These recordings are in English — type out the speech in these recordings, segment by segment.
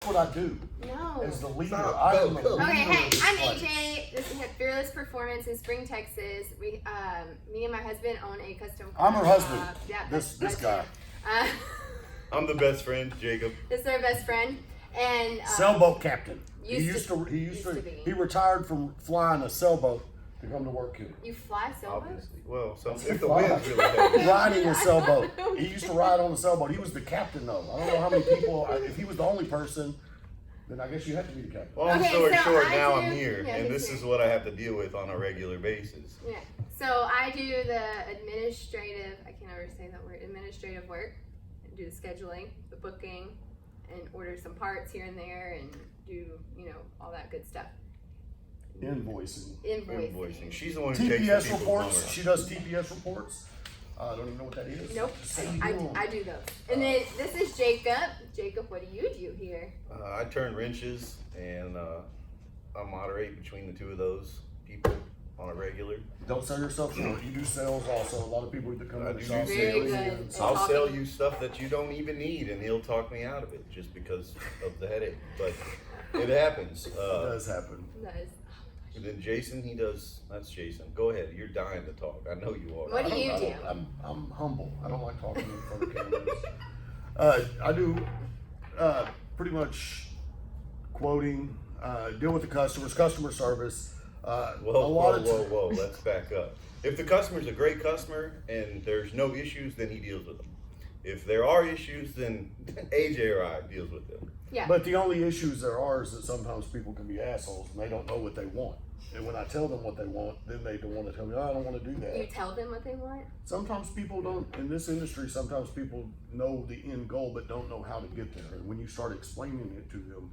what I do. No. As the leader, Stop. I am Go, the go. leader. Okay, hey, of this I'm place. AJ. This is Fearless Performance in Spring, Texas. We, me and my husband own a custom car I'm her husband. shop. Yeah, This that's guy. it. Uh, I'm the best friend, Jacob. this is our best friend, and Sailboat captain. He used to be. He retired from flying a sailboat to come to work here. You fly sailboats? Obviously. Well, That's if the fine. wind's really heavy. Riding a sailboat. He used to ride on a sailboat. He was the captain though. I don't know how many people. If he was the only person, then I guess you had to be the captain. Long Okay, story so short, I now do- I'm here, yeah, and he's this here. is what I have to deal with on a regular basis. Yeah. So I do the administrative. I can't ever say that word. Administrative work. And do the scheduling, the booking, and order some parts here and there, and do all that good stuff. Invoicing. Invoicing. She's the one who takes the TPS people's reports. numbers. She does TPS reports. I don't even know what that is. Nope. Just say you I do 'em. do those. And then this is Jacob. Jacob, what do you do here? I turn wrenches, and I moderate between the two of those people on a regular. Don't sell yourself short. You do sales also. A lot of people that come I in the do shop. Very say, good. "Yeah." And I'll talking. sell you stuff that you don't even need, and he'll talk me out of it just because of the headache. But it happens. It does happen. That is, And then Jason, that's Jason. Go ahead. You're dying to talk. I know you are. What do you I do? I'm humble. I don't like talking in front of cameras. I do pretty much quoting, deal with the customers, customer service. Whoa. Let's back up. If the customer's a great customer and there's no issues, then he deals with them. If there are issues, then AJ or I deals with them. Yeah. But the only issues there are is that sometimes people can be assholes and they don't know what they want. And when I tell them what they want, then they don't want to tell me, I don't want to do you that. tell them what they want? Sometimes people don't, in this industry, sometimes people know the end goal but don't know how to get there. And when you start explaining it to them,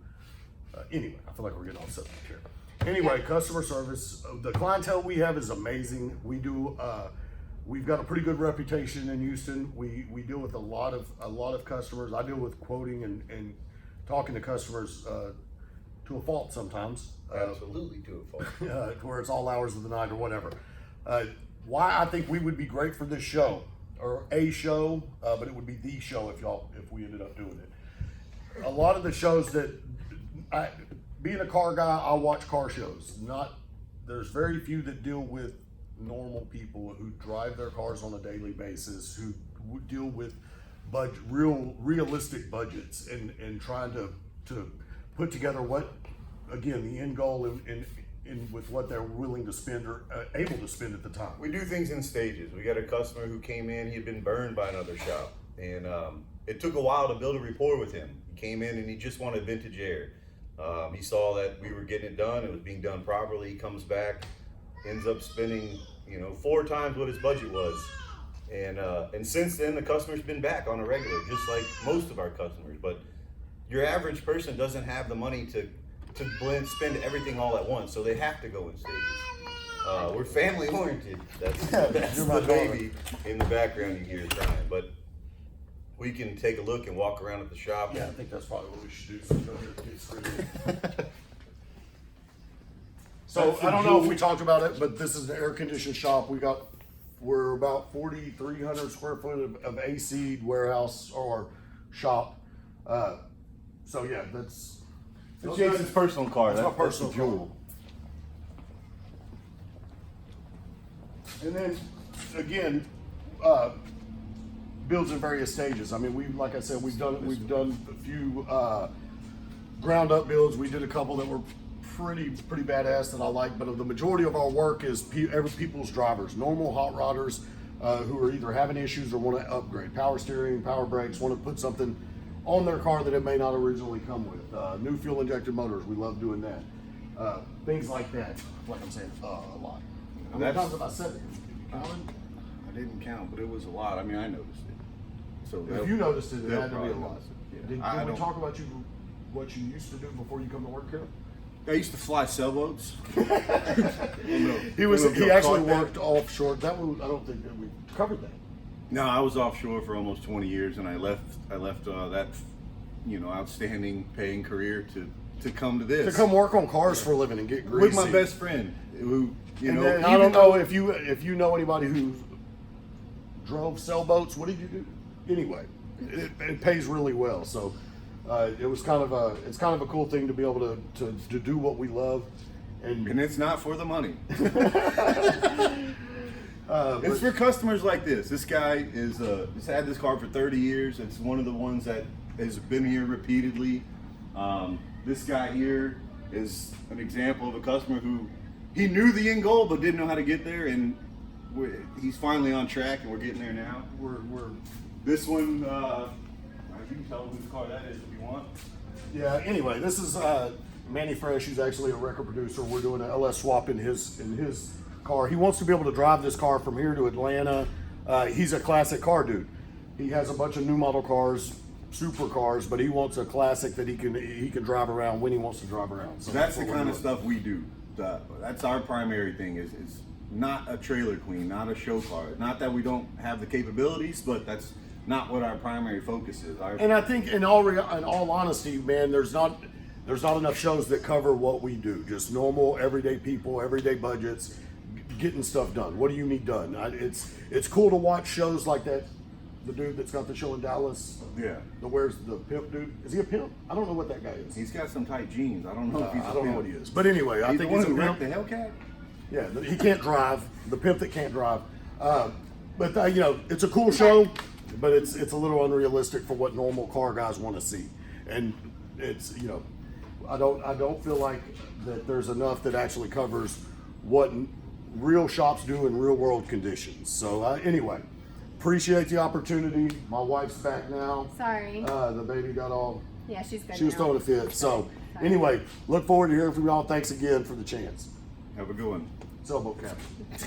anyway, I feel like we're getting off subject here. Anyway, customer service, the clientele we have is amazing. We do, we've got a pretty good reputation in Houston. We deal with a lot of customers. I deal with quoting and talking to customers to a fault sometimes. Absolutely to a fault. Where it's all hours of the night or whatever. Why I think we would be great for this show, or a show, but it would be the show if we ended up doing it. A lot of the shows that, being a car guy, I watch car shows. There's very few that deal with normal people who drive their cars on a daily basis, who deal with realistic budgets and trying to put together what, again, the end goal in with what they're willing to spend or able to spend at the time. We do things in stages. We got a customer who came in, he had been burned by another shop. And it took a while to build a rapport with him. He came in and he just wanted vintage air. He saw that we were getting it done, it was being done properly. He comes back, ends up spending 4 times what his budget was. And since then the customer's been back on a regular, just like most of our customers. But your average person doesn't have the money to spend everything all at once, so they have to go in stages. We're family oriented. That's You're my the daughter. baby in the background you hear crying. But we can take a look and walk around at the shop. Yeah, I think that's probably what we should do. So, go ahead and get started. So I don't know if we talked about it, but this is an air conditioned shop. We're about 4,300 square foot of AC warehouse or shop. So yeah, that's Jason's personal car. That's my the personal jewel. And then again, builds in various stages. I mean, like I said, we've done a few ground up builds. We did a couple that were pretty badass that I like. But the majority of our work is people's drivers, normal hot rodders who are either having issues or want to upgrade, power steering, power brakes, want to put something on their car that it may not originally come with. New fuel injected motors, we love doing that. Things like that. Like I'm saying, a lot. How many times have I said it? Colin? I didn't count, but it was a lot. I mean, I noticed it. So If you noticed it, it they'll had to be a probably lot. notice it, yeah. Did I we don't- talk about what you used to do before you come to work here? I used to fly sailboats. He actually worked offshore. That one, I don't think that we covered that. No, I was offshore for almost 20 years, and I left that outstanding paying career to come to this. To come work on cars for a living and get greasy. with my best friend, who And then, I don't know if you know anybody who drove sailboats. What did you do? Anyway, it pays really well. So It was kind of a cool thing to be able to do what we love, And it's not for the money. but- It's for customers like this. This guy has had this car for 30 years. It's one of the ones that has been here repeatedly. This guy here is an example of a customer who he knew the end goal but didn't know how to get there, and he's finally on track, and we're getting there now. We're this one. You can tell him whose car that is if you want. Yeah. Anyway, this is Manny Fresh. He's actually a record producer. We're doing an LS swap in his car. He wants to be able to drive this car from here to Atlanta. He's a classic car dude. He has a bunch of new model cars, super cars, but he wants a classic that he can drive around when he wants to drive around. So That's the what we're kind of doing. stuff we do. That's our primary thing is not a trailer queen, not a show car. Not that we don't have the capabilities, but that's not what our primary focus is. And I think, in all honesty, man, there's not enough shows that cover what we do. Just normal, everyday people, everyday budgets, getting stuff done. What do you need done? It's cool to watch shows like that. The dude that's got the show in Dallas. Yeah. Where's the pimp dude? Is he a pimp? I don't know what that guy is. He's got some tight jeans. I don't know if he's a I don't know pimp. what he is. But anyway, I He's think the one he's a who wrecked pimp. the Hellcat. Yeah, he can't drive. The pimp that can't drive. But you know, it's a cool show, but it's a little unrealistic for what normal car guys want to see. And it's, you know, I don't feel like that there's enough that actually covers what real shops do in real world conditions. So anyway, appreciate the opportunity. My wife's back now. Sorry. The baby got all. Yeah, she's good. She was now. throwing a fit. So Sorry. anyway, look forward to hearing from y'all. Thanks again for the chance. Have a good one. Sailboat Captain.